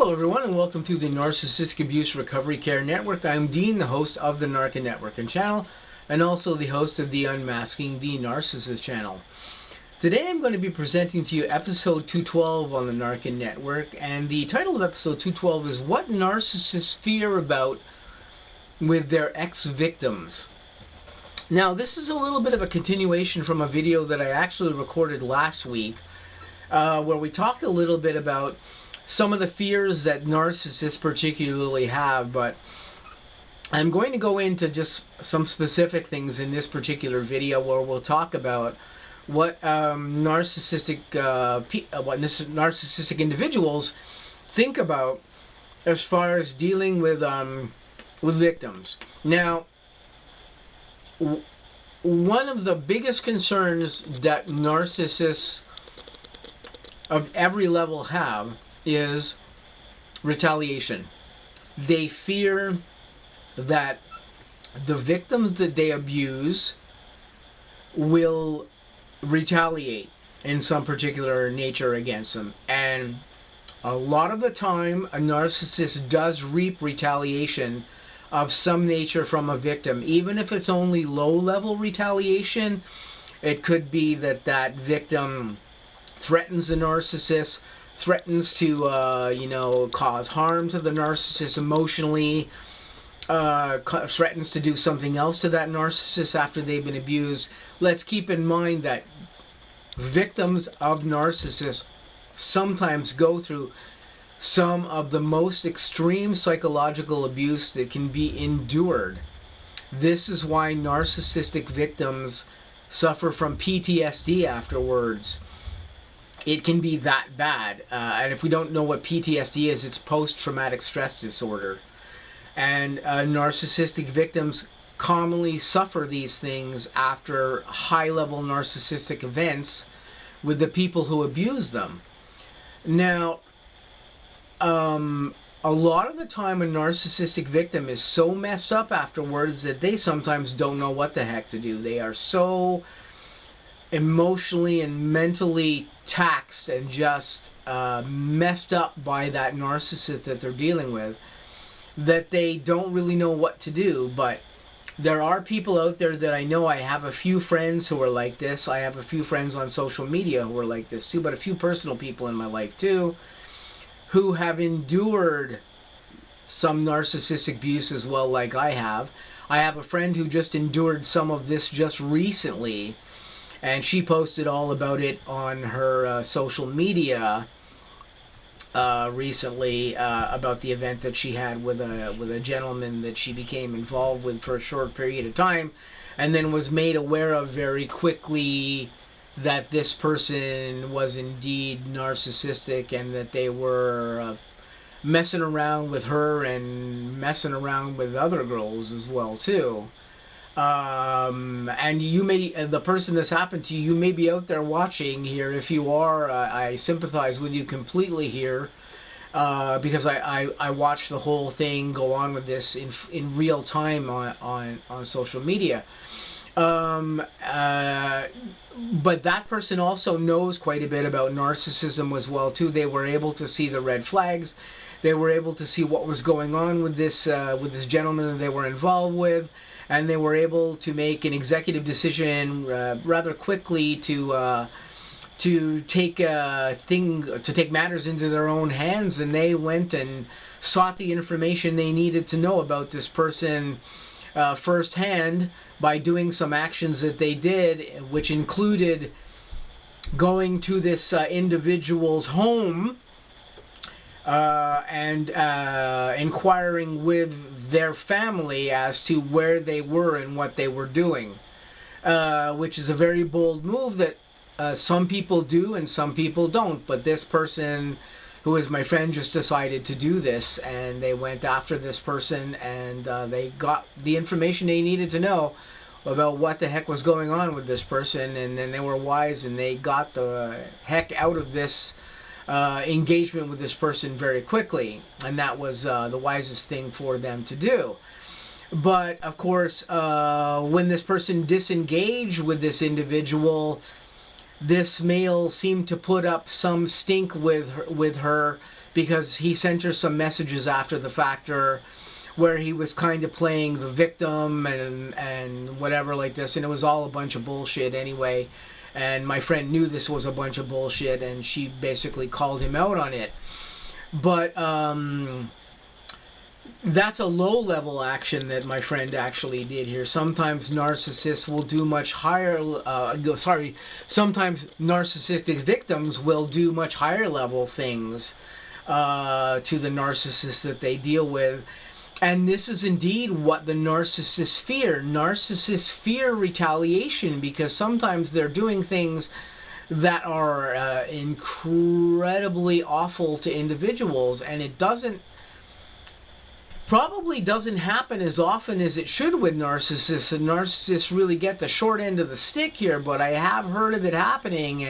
Hello everyone and welcome to the Narcissistic Abuse Recovery Care Network. I'm Dean, the host of the N.A.R.C.N Network and channel, and also the host of the Unmasking the Narcissist channel. Today I'm going to be presenting to you episode 212 on the N.A.R.C.N Network, and the title of episode 212 is What Narcissists Fear About with Their Ex-Victims. Now this is a little bit of a continuation from a video that I actually recorded last week, where we talked a little bit about some of the fears that narcissists particularly have, but I'm going to go into just some specific things in this particular video where we'll talk about what narcissistic individuals think about as far as dealing with victims. Now, one of the biggest concerns that narcissists of every level have is retaliation. They fear that the victims that they abuse will retaliate in some particular nature against them. And a lot of the time, a narcissist does reap retaliation of some nature from a victim. Even if it's only low-level retaliation, it could be that that victim threatens the narcissist, threatens to, cause harm to the narcissist emotionally, threatens to do something else to that narcissist after they've been abused. Let's keep in mind that victims of narcissists sometimes go through some of the most extreme psychological abuse that can be endured. This is why narcissistic victims suffer from PTSD afterwards. It can be that bad, and if we don't know what PTSD is, it's post-traumatic stress disorder. And narcissistic victims commonly suffer these things after high-level narcissistic events with the people who abuse them. Now, a lot of the time a narcissistic victim is so messed up afterwards that they sometimes don't know what the heck to do. They are so emotionally and mentally taxed and just messed up by that narcissist that they're dealing with that they don't really know what to do. But there are people out there that I know. I have a few friends who are like this. I have a few friends on social media who are like this too, but a few personal people in my life too who have endured some narcissistic abuse as well, like I have. I have a friend who just endured some of this just recently, and she posted all about it on her social media recently about the event that she had with a gentleman that she became involved with for a short period of time, and then was made aware of very quickly that this person was indeed narcissistic and that they were messing around with her and messing around with other girls as well too. And you may, the person this happened to, you may be out there watching here. If you are, I sympathize with you completely here, because I watched the whole thing go on with this in real time on social media. But that person also knows quite a bit about narcissism as well too. They were able to see the red flags. They were able to see what was going on with this gentleman that they were involved with. And they were able to make an executive decision rather quickly to take matters into their own hands, and they went and sought the information they needed to know about this person firsthand by doing some actions that they did, which included going to this individual's home and inquiring with their family as to where they were and what they were doing, which is a very bold move that some people do and some people don't. But this person, who is my friend, just decided to do this, and they went after this person, and they got the information they needed to know about what the heck was going on with this person, and then they were wise and they got the heck out of this engagement with this person very quickly, and that was the wisest thing for them to do. But of course, when this person disengaged with this individual, this male seemed to put up some stink with her because he sent her some messages after the fact, or where he was kind of playing the victim and whatever like this, and it was all a bunch of bullshit anyway. And my friend knew this was a bunch of bullshit, and she basically called him out on it. But that's a low-level action that my friend actually did here. Sometimes narcissists will do much higher, sometimes narcissistic victims will do much higher-level things to the narcissists that they deal with. And this is indeed what the narcissists fear. Narcissists fear retaliation, because sometimes they're doing things that are incredibly awful to individuals, and it probably doesn't happen as often as it should with narcissists, and narcissists really get the short end of the stick here, but I have heard of it happening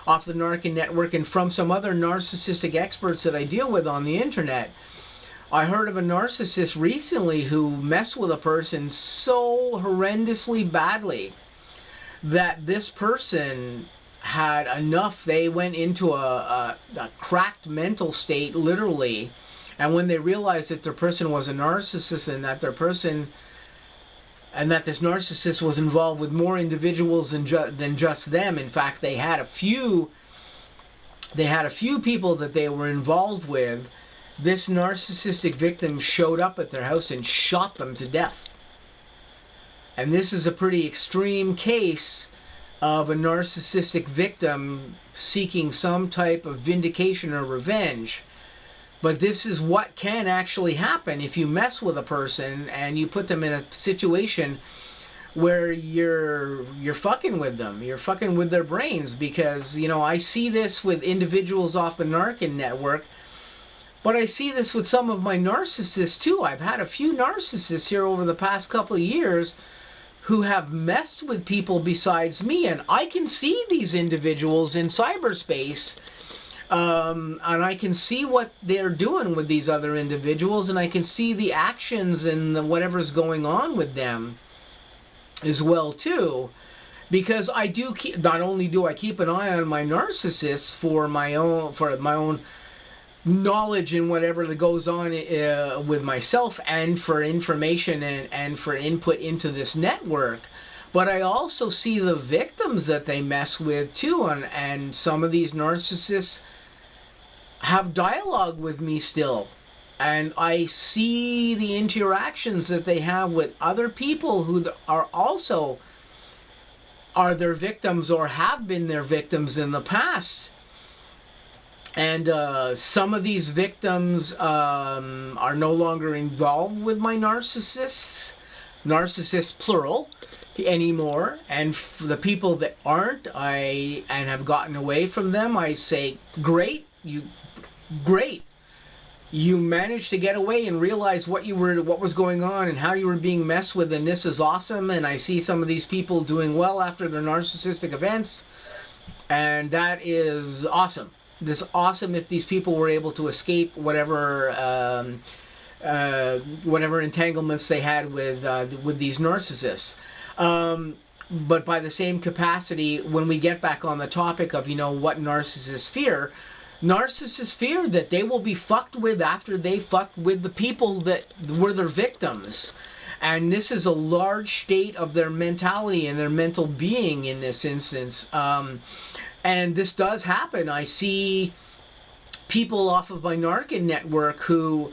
off the N.A.R.C.N network and from some other narcissistic experts that I deal with on the internet. I heard of a narcissist recently who messed with a person so horrendously badly that this person had enough. They went into a cracked mental state, literally. And when they realized that their person was a narcissist, and that this narcissist was involved with more individuals than just them. In fact, they had a few people that they were involved with. This narcissistic victim showed up at their house and shot them to death. And this is a pretty extreme case of a narcissistic victim seeking some type of vindication or revenge. But this is what can actually happen if you mess with a person and you put them in a situation where you're fucking with them. You're fucking with their brains, because, you know, I see this with individuals off the N.A.R.C.N network, but I see this with some of my narcissists too. I've had a few narcissists here over the past couple of years who have messed with people besides me, and I can see these individuals in cyberspace. And I can see what they're doing with these other individuals, and I can see the actions and whatever's going on with them as well too, because I do not only do I keep an eye on my narcissists for my own knowledge and whatever that goes on with myself, and for information and for input into this network, but I also see the victims that they mess with too, and some of these narcissists have dialogue with me still, and I see the interactions that they have with other people who are their victims or have been their victims in the past. And some of these victims are no longer involved with my narcissists plural, anymore, and for the people that aren't, and have gotten away from them, I say, great, you managed to get away and realize what was going on and how you were being messed with, and this is awesome. And I see some of these people doing well after their narcissistic events, and that is awesome. This is awesome if these people were able to escape whatever entanglements they had with these narcissists. But by the same capacity, when we get back on the topic of, you know, what narcissists fear that they will be fucked with after they fucked with the people that were their victims. And this is a large state of their mentality and their mental being in this instance. And this does happen. I see people off of my N.A.R.C.N network who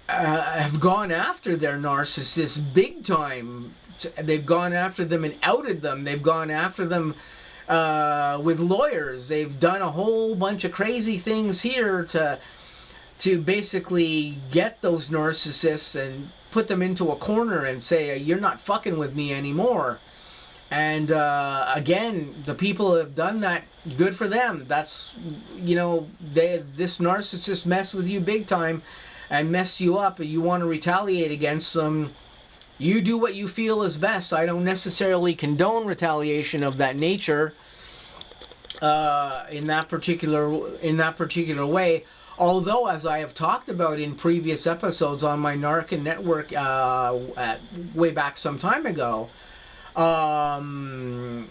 have gone after their narcissists big time. They've gone after them and outed them. They've gone after them with lawyers. They've done a whole bunch of crazy things here to basically get those narcissists and put them into a corner and say, you're not fucking with me anymore. And again, the people that have done that, good for them. That's, you know, this narcissist messed with you big time and messed you up, and you want to retaliate against them. You do what you feel is best. I don't necessarily condone retaliation of that nature in that particular way. Although, as I have talked about in previous episodes on my N.A.R.C.N network way back some time ago, I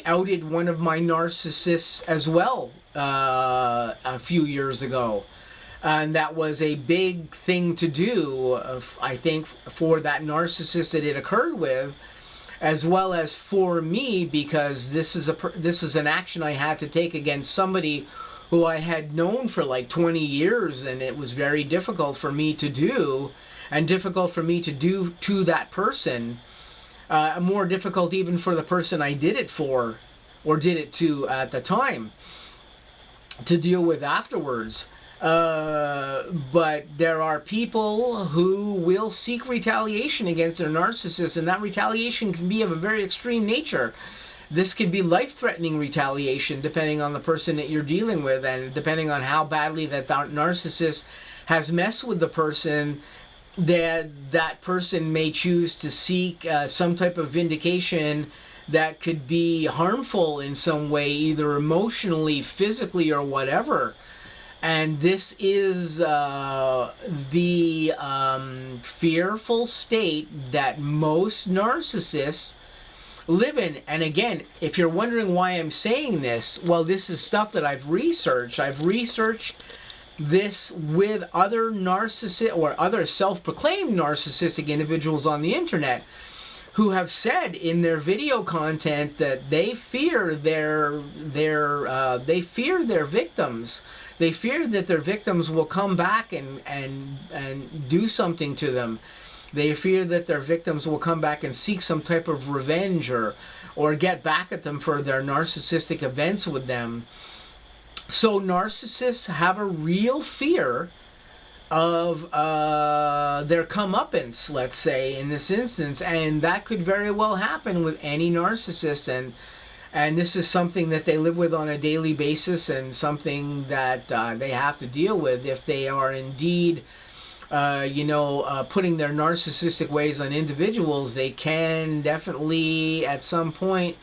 outed one of my narcissists as well a few years ago. And that was a big thing to do, I think, for that narcissist that it occurred with, as well as for me, because this is an action I had to take against somebody who I had known for like 20 years, and it was very difficult for me to do, and difficult for me to do to that person. More difficult even for the person I did it for, or did it to at the time, to deal with afterwards. But there are people who will seek retaliation against their narcissist, and that retaliation can be of a very extreme nature. This could be life-threatening retaliation, depending on the person that you're dealing with, and depending on how badly that narcissist has messed with the person. That person may choose to seek some type of vindication that could be harmful in some way, either emotionally, physically, or whatever. And this is the fearful state that most narcissists live in. And again, if you're wondering why I'm saying this, well, this is stuff that I've researched. I've researched this with other narcissist or other self-proclaimed narcissistic individuals on the internet, who have said in their video content that they fear their victims. They fear that their victims will come back and do something to them. They fear that their victims will come back and seek some type of revenge or get back at them for their narcissistic events with them. So narcissists have a real fear of their comeuppance, let's say, in this instance, and that could very well happen with any narcissist, and this is something that they live with on a daily basis, and something that they have to deal with if they are indeed putting their narcissistic ways on individuals. They can definitely at some point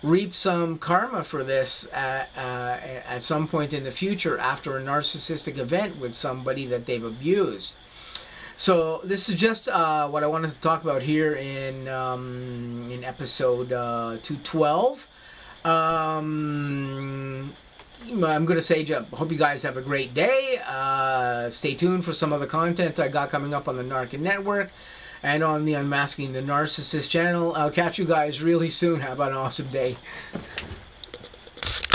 reap some karma for this at some point in the future after a narcissistic event with somebody that they've abused. So this is just what I wanted to talk about here in episode 212. I'm going to say, hope you guys have a great day. Stay tuned for some other content I got coming up on the N.A.R.C.N network and on the Unmasking the Narcissist channel. I'll catch you guys really soon. Have an awesome day.